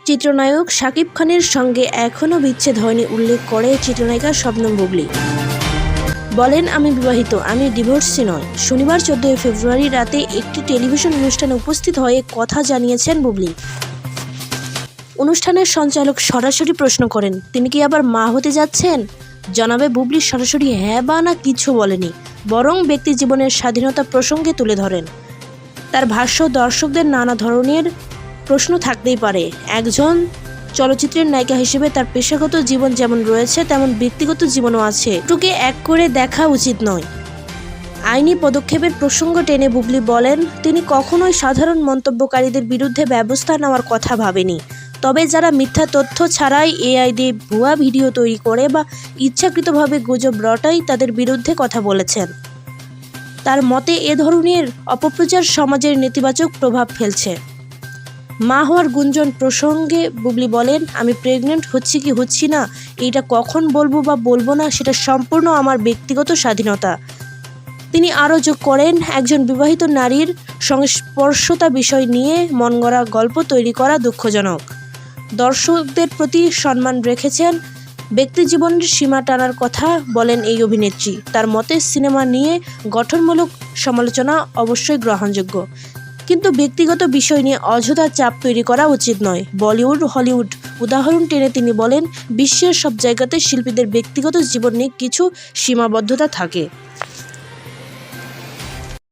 চিত্রনায়ক শাকিব খানের সঙ্গে এখনও বিচ্ছেদ হয়নি উল্লেখ করে চিত্রনায়িকা শবনম বুবলী। বলেন, আমি বিবাহিত, আমি ডিভোর্সি নয়। শনিবার 14 ফেব্রুয়ারি রাতে একটি টেলিভিশন অনুষ্ঠানে উপস্থিত হয়ে কথা জানিয়েছেন বুবলী। অনুষ্ঠানের সঞ্চালক সরাসরি প্রশ্ন করেন, তিনি কি আবার মা হতে যাচ্ছেন? জনাবে বুবলী সরাসরি হ্যাঁ বা না কিছু বলেনি, বরং ব্যক্তি জীবনের স্বাধীনতা প্রসঙ্গে তুলে ধরেন। তার ভাষ্য, দর্শকদের নানা ধরনের প্রশ্ন থাকতেই পারে। একজন চলচ্চিত্রের নায়িকা হিসেবে তার পেশাগত জীবন যেমন রয়েছে তেমন ব্যক্তিগত জীবনও আছে, দুটোকে এক করে দেখা উচিত নয়। আইনি পদক্ষেপের প্রসঙ্গ টেনে বুবলী বলেন, তিনি কখনোই সাধারণ মন্তব্যকারীদের বিরুদ্ধে ব্যবস্থা নেওয়ার কথা ভাবেনি। তবে যারা মিথ্যা তথ্য ছাড়াই এআই দিয়ে ভুয়া ভিডিও তৈরি করে বা ইচ্ছাকৃতভাবে গুজব রটায় তাদের বিরুদ্ধে কথা বলেছেন। তার মতে এ ধরনের অপপ্রচার সমাজের নেতিবাচক প্রভাব ফেলছে। মা হওয়ার গুঞ্জন প্রসঙ্গে বুবলী বলেন, আমি প্রেগনেন্ট হচ্ছি কি হচ্ছি না এইটা কখন বলবো বা বলবো না সেটা সম্পূর্ণ আমার ব্যক্তিগত স্বাধীনতা। তিনি আরও যোগ করেন, একজন বিবাহিত নারীর সংস্পর্শতা বিষয় নিয়ে মনগড়া গল্প তৈরি করা দুঃখজনক। দর্শকদের প্রতি সম্মান রেখেছেন, ব্যক্তি জীবনের সীমা টানার কথা বলেন এই অভিনেত্রী। তার মতে সিনেমা নিয়ে গঠনমূলক সমালোচনা অবশ্যই গ্রহণযোগ্য, কিন্তু ব্যক্তিগত বিষয় নিয়ে অযথা চাপ তৈরি করা উচিত নয়। বলিউড, হলিউড উদাহরণ টেনে তিনি বলেন, বিশ্বের সব জায়গাতে শিল্পীদের ব্যক্তিগত জীবন নিয়ে কিছু সীমাবদ্ধতা থাকে।